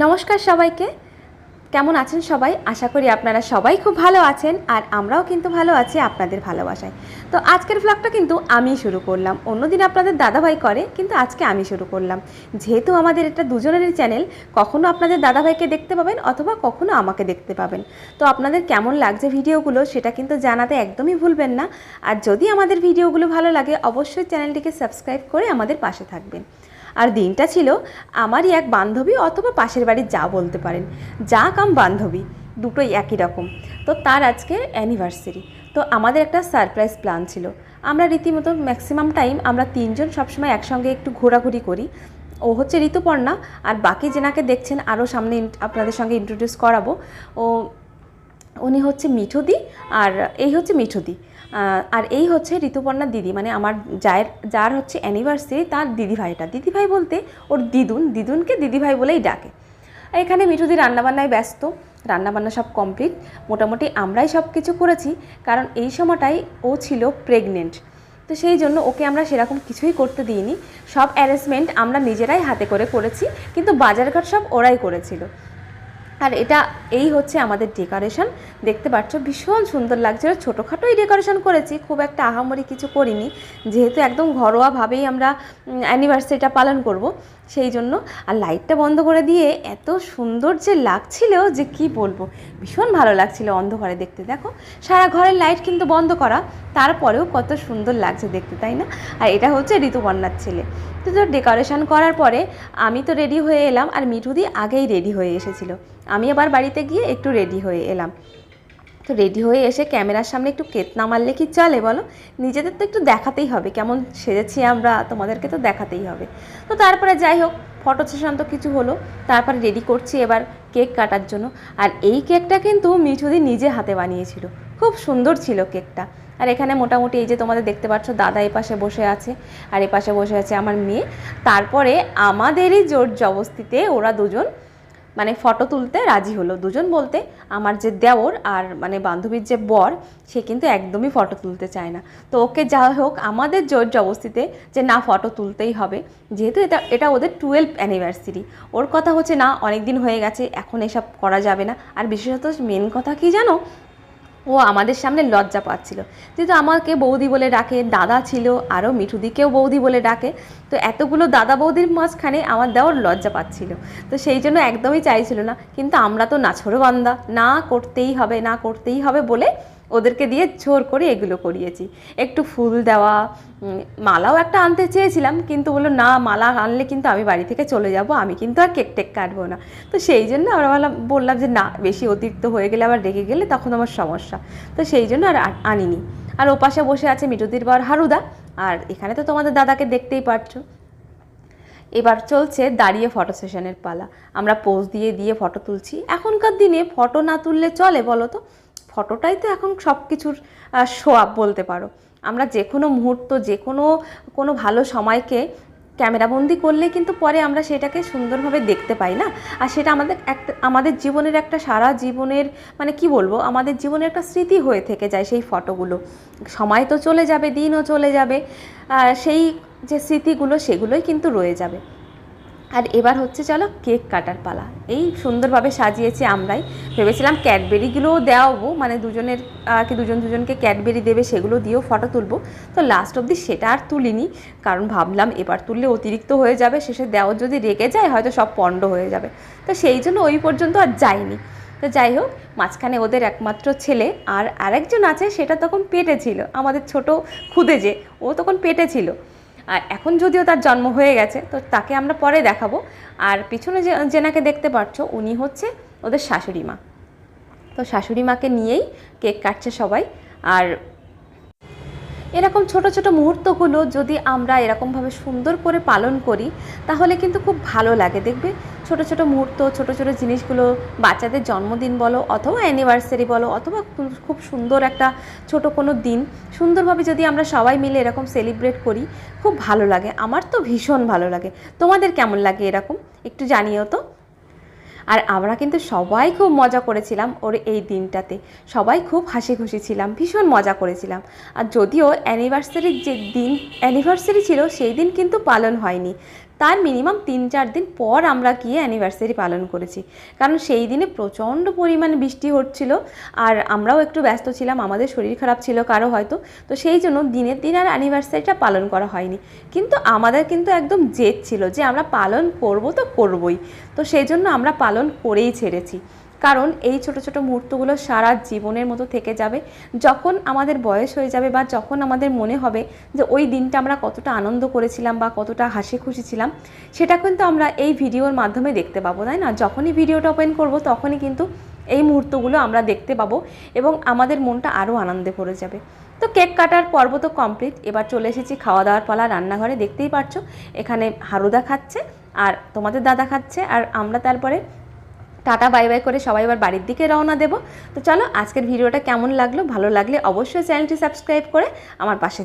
নমস্কার সবাইকে। কেমন আছেন সবাই? আশা করি আপনারা সবাই খুব ভালো আছেন আর আমরাও কিন্তু ভালো আছি আপনাদের ভালোবাসায়। তো আজকের ব্লগটা কিন্তু আমি শুরু করলাম। অন্যদিন আপনাদের দাদাভাই করে, কিন্তু আজকে আমি শুরু করলাম। যেহেতু আমাদের এটা দুজনেরই চ্যানেল, কখনো আপনাদের দাদাভাইকে দেখতে পাবেন অথবা কখনো আমাকে দেখতে পাবেন। তো আপনাদের কেমন লাগছে ভিডিওগুলো সেটা কিন্তু জানাতে একদমই ভুলবেন না। আর যদি আমাদের ভিডিওগুলো ভালো লাগে অবশ্যই চ্যানেলটিকে সাবস্ক্রাইব করে আমাদের পাশে থাকবেন। আর দিনটা ছিল আমারই এক বান্ধবী অথবা পাশের বাড়ির যা বলতে পারেন, যা কাম বান্ধবী, দুটোই একই রকম। তো তার আজকে অ্যানিভার্সারি। তো আমাদের একটা সারপ্রাইজ প্ল্যান ছিল। আমরা রীতিমতো ম্যাক্সিমাম টাইম আমরা তিনজন সবসময় একসঙ্গে একটু ঘোরাঘুরি করি। ও হচ্ছে ঋতুপর্ণা, আর বাকি যেনাকে দেখছেন আরও সামনে আপনাদের সঙ্গে ইন্ট্রোডিউস করাবো, উনি হচ্ছে মিঠুদি, আর এই হচ্ছে মিঠুদি, আর এই হচ্ছে ঋতুপর্ণার দিদি, মানে আমার যার হচ্ছে অ্যানিভার্সারি তার দিদিভাইটা। দিদিভাই বলতে ওর দিদুনকে দিদিভাই বলেই ডাকে। এখানে মিঠুদি রান্নাবান্নায় ব্যস্ত, রান্নাবান্না সব কমপ্লিট। মোটামুটি আমরাই সব কিছু করেছি, কারণ এই সময়টাই ও ছিল প্রেগনেন্ট। তো সেই জন্য ওকে আমরা সেরকম কিছুই করতে দিইনি। সব অ্যারেঞ্জমেন্ট আমরা নিজেরাই হাতে করে করেছি, কিন্তু বাজারঘাট সব ওরাই করেছিল। আর এই হচ্ছে আমাদের ডেকোরেশন। দেখতে পাচ্ছ ভীষণ সুন্দর লাগছে। ছোটোখাটোই ডেকোরেশন করেছি, খুব একটা আহামরি কিছু করিনি, যেহেতু একদম ঘরোয়াভাবেই আমরা অ্যানিভার্সারিটা পালন করব সেই জন্য। আর লাইটটা বন্ধ করে দিয়ে এত সুন্দর যে লাগছিল যে কি বলবো, ভীষণ ভালো লাগছিল অন্ধকারে দেখতে। দেখো সারা ঘরের লাইট কিন্তু বন্ধ করা, তারপরেও কত সুন্দর লাগছে দেখতে, তাই না? আর এটা হচ্ছে ঋতুপর্ণার ছেলে। তো ডেকোরেশন করার পরে আমি তো রেডি হয়ে এলাম, আর মিঠুদি আগেই রেডি হয়ে এসেছিল। আমি আবার বাড়িতে গিয়ে একটু রেডি হয়ে এলাম। তো রেডি হয়ে এসে ক্যামেরার সামনে একটু কেত না মারলে কি চলে বলো? নিজেদের তো একটু দেখাতেই হবে কেমন সেজেছি আমরা, তোমাদেরকে তো দেখাতেই হবে। তো তারপরে যাই হোক, ফটো সেশন তো কিছু হলো, তারপরে রেডি করছি এবার কেক কাটার জন্য। আর এই কেকটা কিন্তু মিঠুদি নিজে হাতে বানিয়েছিল, খুব সুন্দর ছিল কেকটা। আর এখানে মোটামুটি এই যে তোমাদের দেখতে পাচ্ছ দাদা এপাশে বসে আছে, আর এপাশে বসে আছে আমার মেয়ে। তারপরে আমাদেরই জোর জবস্তিতে ওরা দুজন মানে ফটো তুলতে রাজি হলো। দুজন বলতে আমার যে দেওর আর মানে বান্ধবীর যে বর, সে কিন্তু একদমই ফটো তুলতে চায় না। তো ওকে যা হোক আমাদের জোর জবস্তিতে যে না ফটো তুলতেই হবে, যেহেতু এটা ওদের 12th অ্যানিভার্সারি। ওর কথা হচ্ছে না, অনেক দিন হয়ে গেছে, এখন এসব করা যাবে না। আর বিশেষত মেন কথা কি জানো, ও আমাদের সামনে লজ্জা পাচ্ছিল, যেহেতু আমাকে বৌদি বলে ডাকে, দাদা ছিল আরও মিঠুদিকেও বৌদি বলে ডাকে। তো এতগুলো দাদা বৌদির মাঝখানে আমার দেওয়ার লজ্জা পাচ্ছিল, তো সেই জন্য একদমই চাইছিল না। কিন্তু আমরা তো নাছোড় বান্দা, না করতেই হবে না করতেই হবে বলে ওদেরকে দিয়ে জোর করে এগুলো করিয়েছি। একটু ফুল দেওয়া, মালাও একটা আনতে চেয়েছিলাম, কিন্তু বললো না মালা আনলে কিন্তু আমি বাড়ি থেকে চলে যাব, আমি কিন্তু আর কেক টেক কাটবো না। তো সেই জন্য আমরা বললাম যে না, বেশি অতিরিক্ত হয়ে গেলে আবার রেগে গেলে তখন আমার সমস্যা। তো সেই জন্য আর আনিনি। আর ওপাশে বসে আছে মিঠুদির বর হারুদা, আর এখানে তো তোমাদের দাদাকে দেখতেই পারছো। এবার চলছে দাঁড়িয়ে ফটো সেশনের পালা। আমরা পোজ দিয়ে দিয়ে ফটো তুলছি। এখনকার দিনে ফটো না তুললে চলে বলো তো? ফটোটাই তো এখন সব কিছুর শো আপ বলতে পারো। আমরা যে কোনো মুহূর্ত, যে কোনো ভালো সময়কে ক্যামেরাবন্দি করলে কিন্তু পরে আমরা সেটাকে সুন্দরভাবে দেখতে পাই না। আর সেটা আমাদের জীবনের একটা সারা জীবনের মানে কি বলবো, আমাদের জীবনের একটা স্মৃতি হয়ে থেকে যায় সেই ফটোগুলো। সময় তো চলে যাবে, দিনও চলে যাবে, সেই যে স্মৃতিগুলো সেগুলোই কিন্তু রয়ে যাবে। আর এবার হচ্ছে চলো কেক কাটার পালা। এই সুন্দরভাবে সাজিয়েছি আমরাই। ভেবেছিলাম ক্যাডবেরিগুলোও দেওয়াবো, মানে দুজনের কি দুজনকে ক্যাডবেরি দেবে, সেগুলো দিয়েও ফটো তুলবো। তো লাস্ট অবধি সেটা আর তুলিনি, কারণ ভাবলাম এবার তুললে অতিরিক্ত হয়ে যাবে, শেষে দেওয়ার যদি রেগে যায় হয়তো সব পণ্ড হয়ে যাবে। তো সেই জন্য ওই পর্যন্ত আর যাইনি। তো যাই হোক, মাঝখানে ওদের একমাত্র ছেলে আর আরেকজন আছে, সেটা তখন পেটে ছিল, আমাদের ছোট খুদে যে, ও তখন পেটে ছিল। আর এখন যদিও তার জন্ম হয়ে গেছে, তো তাকে আমরা পরে দেখাবো। আর পিছনে যেনাকে দেখতে পাচ্ছ উনি হচ্ছে ওদের শাশুড়ি মা। তো শাশুড়ি মাকে নিয়েই কেক কাটছে সবাই। আর এরকম ছোট ছোট মুহূর্তগুলো যদি আমরা এরকমভাবে সুন্দর করে পালন করি তাহলে কিন্তু খুব ভালো লাগে। দেখবে ছোট ছোট মুহূর্ত, ছোট ছোট জিনিসগুলো, বাচ্চাদের জন্মদিন বলো অথবা অ্যানিভার্সারি বলো অথবা খুব সুন্দর একটা ছোট কোনো দিন, সুন্দরভাবে যদি আমরা সবাই মিলে এরকম সেলিব্রেট করি খুব ভালো লাগে। আমার তো ভীষণ ভালো লাগে। তোমাদের কেমন লাগে এরকম একটু জানিও তো। আর আমরা কিন্তু সবাই খুব মজা করেছিলাম ওর এই দিনটাতে, সবাই খুব হাসি খুশি ছিলাম, ভীষণ মজা করেছিলাম। আর যদিও অ্যানিভার্সারি ছিল সেই দিন কিন্তু পালন হয়নি, তার মিনিমাম 3-4 দিন পর আমরা গিয়ে অ্যানিভার্সারি পালন করেছি, কারণ সেই দিনে প্রচণ্ড পরিমাণে বৃষ্টি হচ্ছিল আর আমরাও একটু ব্যস্ত ছিলাম, আমাদের শরীর খারাপ ছিল কারো হয়তো, তো সেই জন্য দিনের দিন আর অ্যানিভার্সারিটা পালন করা হয়নি। কিন্তু আমাদের কিন্তু একদম জেদ ছিল যে আমরা পালন করব তো করবই, তো সেই জন্য আমরা পালন করেই ছেড়েছি। কারণ এই ছোট ছোট মুহূর্তগুলো সারা জীবনের মতো থেকে যাবে। যখন আমাদের বয়স হয়ে যাবে বা যখন আমাদের মনে হবে যে ওই দিনটা আমরা কতটা আনন্দ করেছিলাম বা কতটা হাসি খুশি ছিলাম, সেটা কিন্তু আমরা এই ভিডিওর মাধ্যমে দেখতে পাবো, তাই না? যখনই ভিডিওটা ওপেন করব তখনই কিন্তু এই মুহূর্তগুলো আমরা দেখতে পাবো এবং আমাদের মনটা আরও আনন্দে ভরে যাবে। তো কেক কাটার পর্ব তো কমপ্লিট, এবার চলে এসেছি খাওয়া দাওয়ার পালা। রান্নাঘরে দেখতেই পাচ্ছ এখানে হারুদা খাচ্ছে আর তোমাদের দাদা খাচ্ছে, আর আমরা তারপরে টাটা বাই বাই করে সবাই এবার বাড়ির দিকে রওনা দেব। তো চলো, আজকের ভিডিওটা কেমন লাগলো, ভালো লাগলে অবশ্যই চ্যানেলটি সাবস্ক্রাইব করে আমার পাশে থেকো।